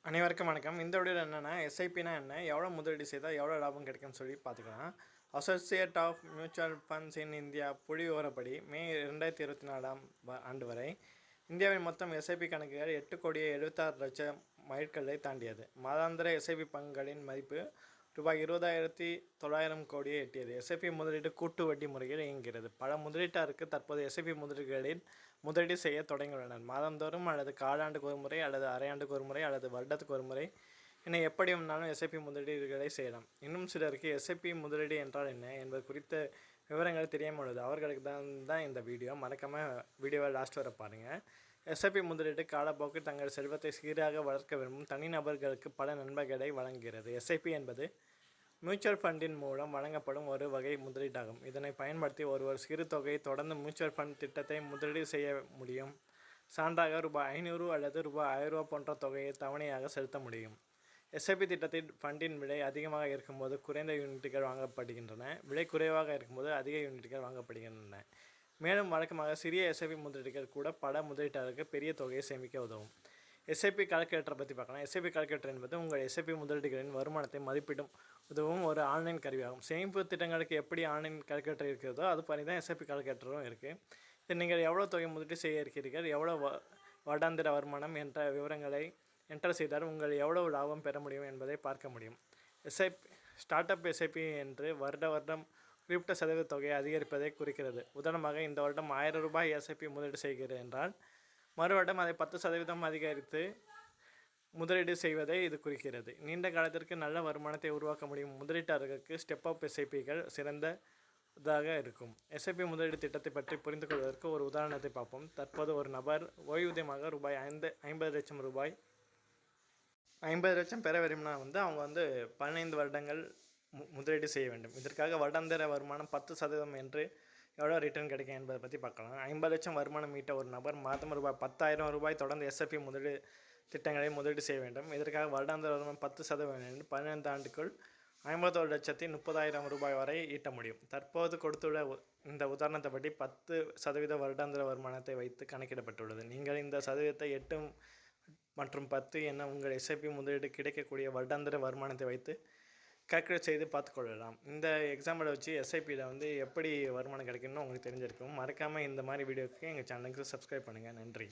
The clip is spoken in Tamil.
அனைவருக்கும் வணக்கம். இந்த வீடியோவில் என்னென்னா எஸ்ஐபினா என்ன, எவ்வளோ முதலீடு செய்தால் எவ்வளோ லாபம் கிடைக்கும்னு சொல்லி பார்த்துக்கலாம். Associate of mutual funds in India புள்ளி விவரப்படி மே 2024 ஆண்டு வரை இந்தியாவின் மொத்தம் எஸ்ஐபி கணக்குகள் 8,76,00,000 மைல்கல்லை தாண்டியது. மாதாந்திர எஸ்ஐபி பங்குகளின் மதிப்பு ரூபாய் 20,900 கோடியை எட்டியது. எஸ்ஐபி முதலீடு கூட்டு வட்டி முறையில் இயங்குகிறது. பல முதலீட்டாருக்கு தற்போது எஸ்ஐபி முதலீடுகளில் முதலீடு செய்ய தொடங்கியுள்ளனர். மாதந்தோறும் அல்லது காலாண்டுக்கு ஒரு முறை அல்லது அரையாண்டுக்கு ஒரு முறை அல்லது வருடத்துக்கு ஒரு முறை என எப்படி வேணாலும் எஸ்ஐபி முதலீடுகளை செய்யலாம். இன்னும் சிலருக்கு எஸ்ஐபி முதலீடு என்றால் என்ன என்பது குறித்த விவரங்கள் தெரியாமல் உள்ளது. அவர்களுக்கு தான் இந்த வீடியோ. மறக்காமல் வீடியோவை லாஸ்ட் வரை பாருங்கள். எஸ்ஐபி முதலீடு காலப்போக்கில் தங்கள் செல்வத்தை சீராக வளர்க்க விரும்பும் தனிநபர்களுக்கு பல நன்மைகளை வழங்குகிறது. எஸ்ஐபி என்பது மியூச்சுவல் ஃபண்டின் மூலம் வழங்கப்படும் ஒரு வகை முதலீடாகும். இதனை பயன்படுத்தி ஒருவர் சிறு தொகையை தொடர்ந்து மியூச்சுவல் ஃபண்ட் திட்டத்தை முதலீடு செய்ய முடியும். சான்றாக ரூபாய் 500 அல்லது ரூபாய் 1000 போன்ற தொகையை தவணையாக செலுத்த முடியும். எஸ்ஐபி திட்டத்தில் ஃபண்டின் விலை அதிகமாக இருக்கும்போது குறைந்த யூனிட்டுகள் வாங்கப்படுகின்றன. விலை குறைவாக இருக்கும்போது அதிக யூனிட்டுகள் வாங்கப்படுகின்றன. மேலும் வழக்கமாக சிறிய எஸ்ஐபி முதலீடுகள் கூட பல முதலீட்டாளருக்கு பெரிய தொகையை சேமிக்க உதவும். எஸ்ஐபி கால்குலேட்டரை பற்றி பார்க்கலாம். எஸ்ஐபி கால்குலேட்டர் என்பது உங்கள் எஸ்ஐபி முதலீடுகளின் வருமானத்தை மதிப்பிடும் உதவும் ஒரு ஆன்லைன் கருவியாகும். சேமிப்பு திட்டங்களுக்கு எப்படி ஆன்லைன் கால்குலேட்டர் இருக்கிறதோ அது மாதிரி தான் எஸ்ஐபி கால்குலேட்டரும் இருக்குது. இது நீங்கள் எவ்வளோ தொகை முதலீடு செய்ய இருக்கிறீர்கள், எவ்வளோ வருடாந்திர வருமானம் என்ற விவரங்களை என்டர் செய்தால் உங்கள் எவ்வளவு லாபம் பெற முடியும் என்பதை பார்க்க முடியும். ஸ்டார்ட் அப் எஸ்ஐபி என்று வருடம் குறிப்பிட்ட சதவீத தொகையை அதிகரிப்பதை குறிக்கிறது. உதாரணமாக இந்த வருடம் 1000 ரூபாய் எஸ்ஐபி முதலீடு செய்கிறது என்றால் மறு வருடம் அதை 10% அதிகரித்து முதலீடு செய்வதை இது குறிக்கிறது. நீண்ட காலத்திற்கு நல்ல வருமானத்தை உருவாக்க முடியும் முதலீட்டாளர்களுக்கு ஸ்டெப் அப் எஸ்ஐபிகள் சிறந்ததாக இருக்கும். எஸ்ஐபி முதலீடு திட்டத்தை பற்றி புரிந்து கொள்வதற்கு ஒரு உதாரணத்தை பார்ப்போம். தற்போது ஒரு நபர் ஓய்வூதியமாக ரூபாய் 50 லட்சம் ரூபாய் 50 லட்சம் பெற விரும்பினா அவங்க 15 வருடங்கள் முதலீடு செய்ய வேண்டும். இதற்காக வருடாந்திர வருமானம் 10% என்று எவ்வளோ ரிட்டர்ன் கிடைக்கும் என்பதை பற்றி பார்க்கலாம். 50 லட்சம் வருமானம் ஈட்ட ஒரு நபர் மாதம் ரூபாய் 10,000 ரூபாய் தொடர்ந்து எஸ்ஐபி முதலீடு திட்டங்களை முதலீடு செய்ய வேண்டும். இதற்காக வருடாந்திர வருமானம் 10% 15 ஆண்டுக்குள் 51,30,000 ரூபாய் வரை ஈட்ட முடியும். தற்போது கொடுத்துள்ள இந்த உதாரணத்தைப்படி 10% வருடாந்திர வருமானத்தை வைத்து கணக்கிடப்பட்டுள்ளது. நீங்கள் இந்த சதவீதத்தை 8 மற்றும் 10 என உங்கள் எஸ்ஐபி முதலீடு கிடைக்கக்கூடிய வருடாந்திர வருமானத்தை வைத்து கால்குலேட் செய்து பார்த்துக்கொள்ளலாம். இந்த எக்ஸாம்பிளை வச்சு எஸ்ஐபியில் எப்படி வருமானம் கிடைக்கும்னு உங்களுக்கு தெரிஞ்சிருக்கும். மறக்காமல் இந்த மாதிரி வீடியோக்கு எங்கள் சேனலுக்கு சப்ஸ்கிரைப் பண்ணுங்கள். நன்றி.